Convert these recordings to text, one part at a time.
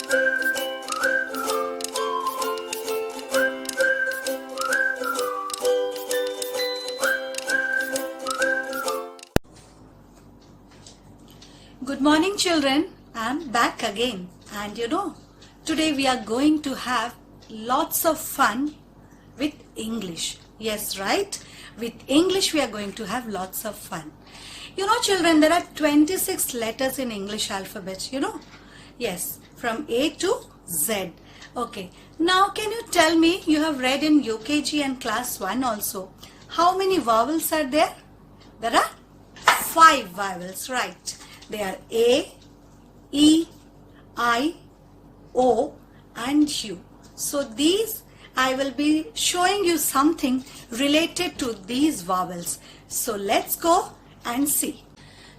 Good morning children, I'm back again, and today we are going to have lots of fun with English. Yes, right? With English we are going to have lots of fun. Children, there are 26 letters in English alphabet, Yes, from A to Z. Okay, now can you tell me, you have read in UKG and class 1 also, how many vowels are there? There are 5 vowels, right? They are A, E, I, O and U. So these, I will be showing you something related to these vowels. So let's go and see.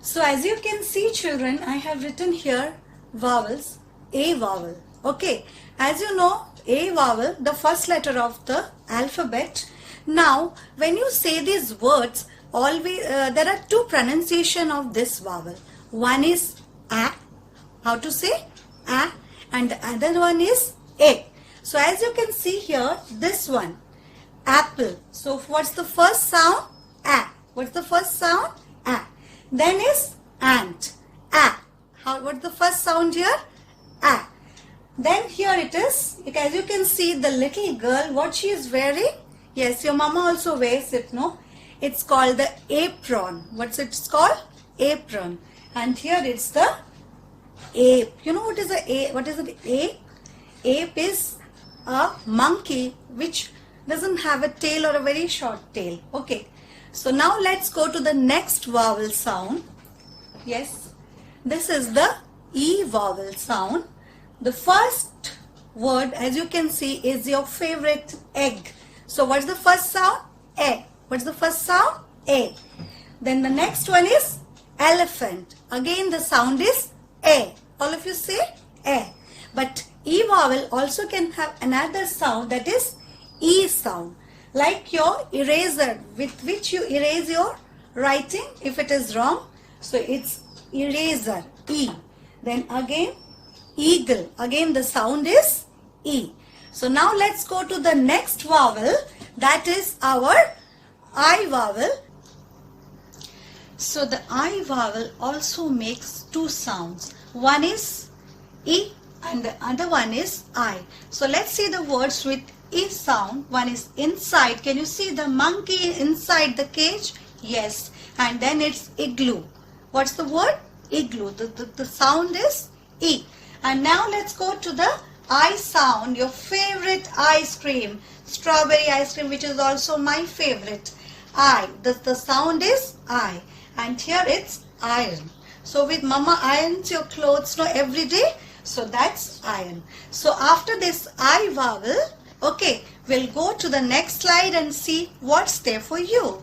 So as you can see children, I have written here vowels, A vowel. Okay, as you know, A vowel, the first letter of the alphabet. Now when you say these words, always there are 2 pronunciation of this vowel. One is A, how to say A, and the other one is A. So as you can see here, this one, apple. So what's the first sound? A. What's the first sound? A. Then is ant, A. What's the first sound here? A. Then here it is, as you can see, the little girl, what she is wearing? Yes, your mama also wears it, no? It's called the apron. What's it called? Apron. And here it's the ape. You know what is the ape? What is it? Ape? Ape is a monkey which doesn't have a tail or a very short tail. Okay. So now let's go to the next vowel sound. Yes. This is the E vowel sound. The first word, as you can see, is your favorite egg. So what's the first sound? A. What's the first sound? A. Then the next one is elephant. Again the sound is A. All of you say A. But E vowel also can have another sound, that is E sound. Like your eraser with which you erase your writing if it is wrong. So it's eraser, E. Then again eagle. Again the sound is E. So now let's go to the next vowel, that is our I vowel. So the I vowel also makes 2 sounds. One is E and the other one is I. So let's see the words with E sound. One is inside. Can you see the monkey inside the cage? Yes. And then it's igloo. What's the word? Igloo. The sound is E. And now let's go to the I sound. Your favorite ice cream. Strawberry ice cream, which is also my favorite. I. The sound is I. And here it's iron. So with mama irons your clothes every day. So that's iron. So after this I vowel, okay, we'll go to the next slide and see what's there for you.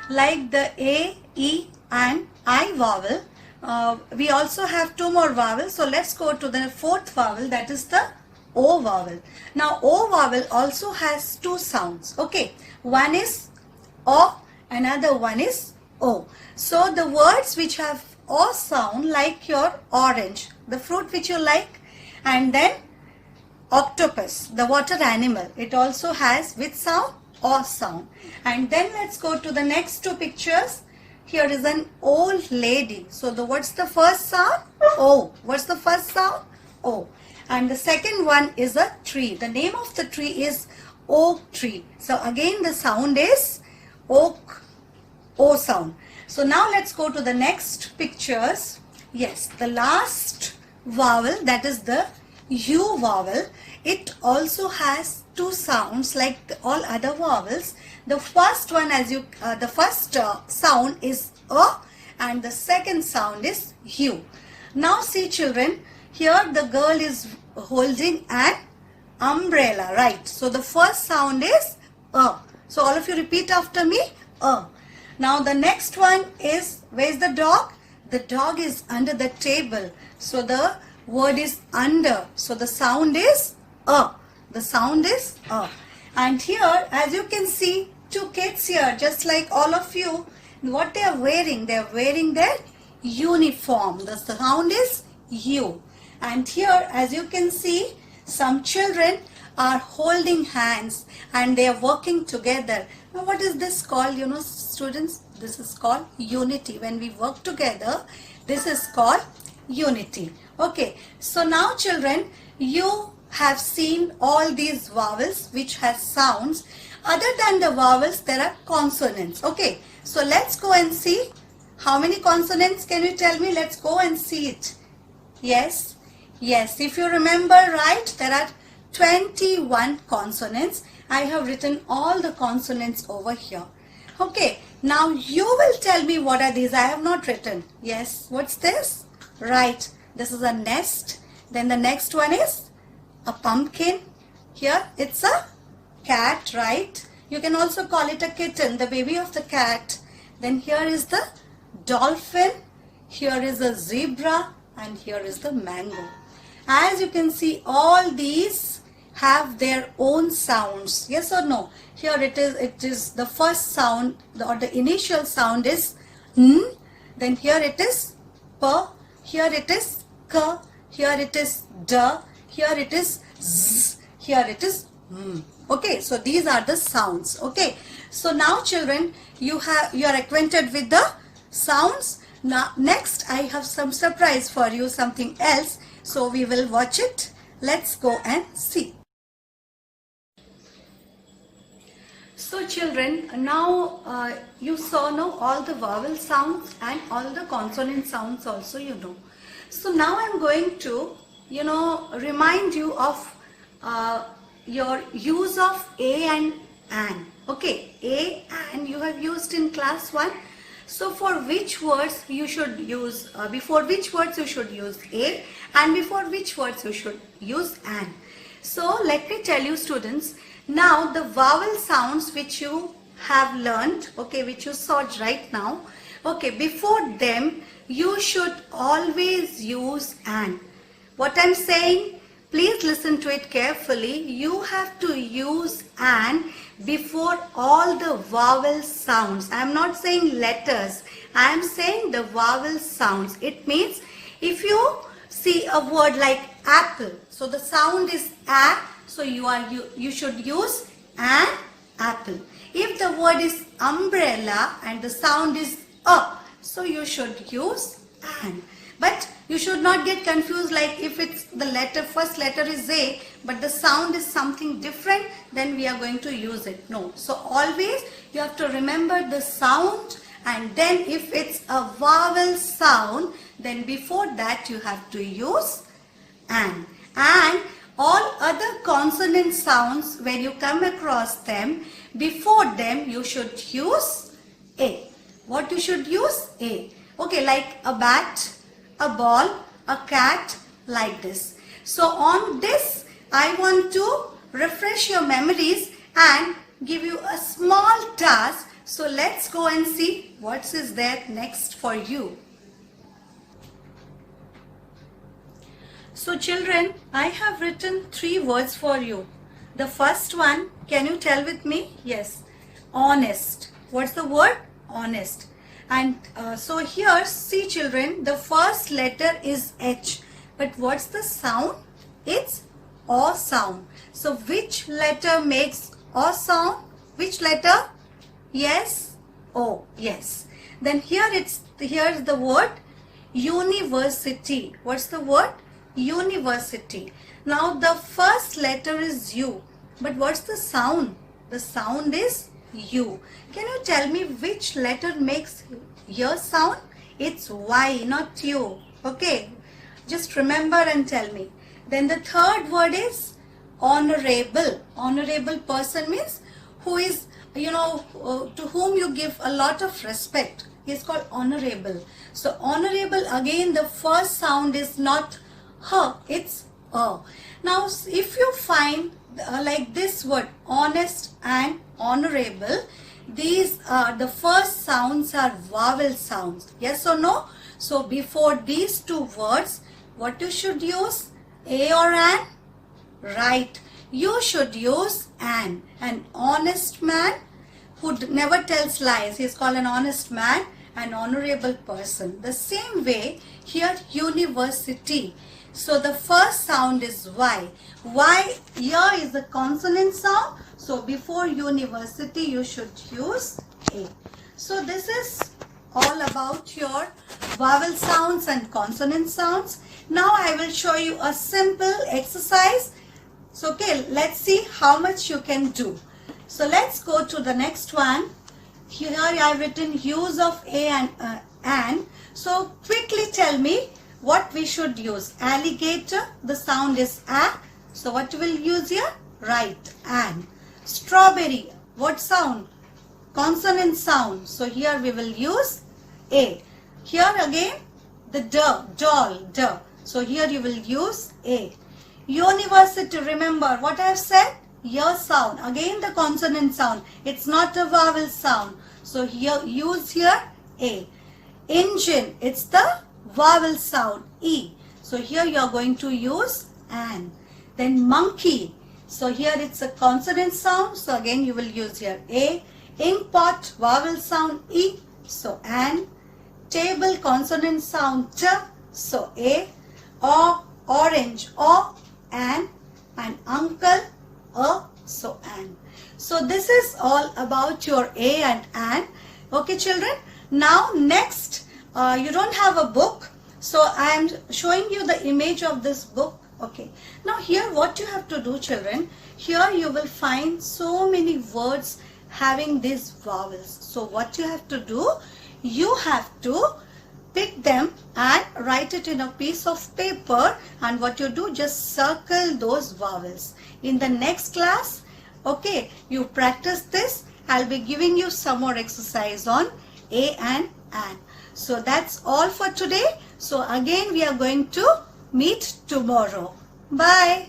Like the A, E and I vowel, we also have 2 more vowels. So let's go to the 4th vowel, that is the O vowel. Now O vowel also has 2 sounds. Okay, one is O, another one is O. So the words which have O sound, like your orange, the fruit which you like, and then octopus, the water animal, it also has which sound? O sound. And then let's go to the next 2 pictures. Here is an old lady. So what's the first sound? O. What's the first sound? O. And the second one is a tree. The name of the tree is oak tree. So again the sound is oak, O sound. So now let's go to the next pictures. Yes, the last vowel, that is the U vowel. It also has 2 sounds like all other vowels. The first one, the first sound is A and the second sound is U. Now see children, here the girl is holding an umbrella, right? So the first sound is A. So all of you repeat after me, A. Now the next one is, where's the dog? The dog is under the table. So the word is under. So the sound is A. The sound is A. And here, as you can see, 2 kids here, just like all of you, what they are wearing their uniform. The sound is U. And here, as you can see, some children are holding hands and they are working together. Now what is this called? You know, students, this is called unity. When we work together, this is called unity. Okay, so now children, you have seen all these vowels which has sounds. Other than the vowels, there are consonants. Okay, so let's go and see. How many consonants can you tell me? Let's go and see it. Yes, yes, if you remember right, there are 21 consonants. I have written all the consonants over here. Okay, now you will tell me what are these. I have not written. Yes, what's this? Right, this is a nest. Then the next one is a pumpkin. Here it's a cat, right? You can also call it a kitten, the baby of the cat. Then here is the dolphin. Here is a zebra. And here is the mango. As you can see, all these have their own sounds. Yes or no? Here it is the first sound, or the initial sound is N. Then here it is P. Here it is K. Here it is D. Here it is Z. Here it is M. Okay, so these are the sounds. Okay, so now children, you are acquainted with the sounds. Now next I have some surprise for you, something else. So we will watch it. Let's go and see. So children, now you saw all the vowel sounds and all the consonant sounds also you know. So now I'm going to remind you of your use of a and an. Okay, a and you have used in class 1. So for which words you should use, before which words you should use a, and before which words you should use an. So let me tell you students, now the vowel sounds which you have learned, okay, which you saw right now, okay, before them you should always use an. What I'm saying, please listen to it carefully. You have to use an before all the vowel sounds. I am not saying letters. I am saying the vowel sounds. It means if you see a word like apple, so the sound is a, so you should use an apple. If the word is umbrella and the sound is a, so you should use an. But you should not get confused, like if it's the first letter is A, but the sound is something different, then we are going to use it. No. So always you have to remember the sound, and then if it's a vowel sound, then before that you have to use an. And all other consonant sounds, when you come across them, before them you should use a. What you should use? A. Okay, like a bat, a ball, a cat, like this. So on this, I want to refresh your memories and give you a small task. So let's go and see what is there next for you. So children, I have written 3 words for you. The first one, can you tell with me? Yes, honest. What's the word? Honest. And so here, see children, the first letter is H. But what's the sound? It's O sound. So which letter makes O sound? Which letter? Yes, O. Yes. Then here's the word university. What's the word? University. Now the first letter is U. But what's the sound? The sound is U. Can you tell me which letter makes your sound? It's Y, not U. Okay, just remember and tell me. Then the third word is honorable. Honorable person means who is, to whom you give a lot of respect. He is called honorable. So honorable, again the first sound is not H, it's A. Now if you find like this word, honest and honorable, these are the first sounds are vowel sounds. Yes or no? So before these 2 words, what you should use? A or an? Right. You should use an. An honest man who never tells lies, he is called an honest man. an honorable person. The same way here university. So the first sound is Y. Y here is the consonant sound. So before university you should use A. So this is all about your vowel sounds and consonant sounds. Now I will show you a simple exercise. So okay, let's see how much you can do. So let's go to the next one. Here I have written use of A and an. So quickly tell me what we should use. Alligator, the sound is A. So what will use here? Right, an. Strawberry, what sound? Consonant sound. So here we will use A. Here again the doll, D. So here you will use A. University, remember what I have said? Your sound, again the consonant sound. It's not a vowel sound. So here use here A. Engine, it's the vowel sound E. So here you are going to use an. Then monkey. So here it's a consonant sound. So again you will use here A. Ink pot, vowel sound E. So an. Table, consonant sound T. So A. Or, orange, O. An. And uncle, A. So an. So this is all about your A and an. Okay children. Now next, you don't have a book. So I am showing you the image of this book. Okay. Now here what you have to do children. Here you will find so many words having these vowels. So what you have to do. You have to pick them and write it in a piece of paper, and what you do, just circle those vowels. In the next class, okay, you practice this. I'll be giving you some more exercise on A and an. So that's all for today. So again we are going to meet tomorrow. Bye.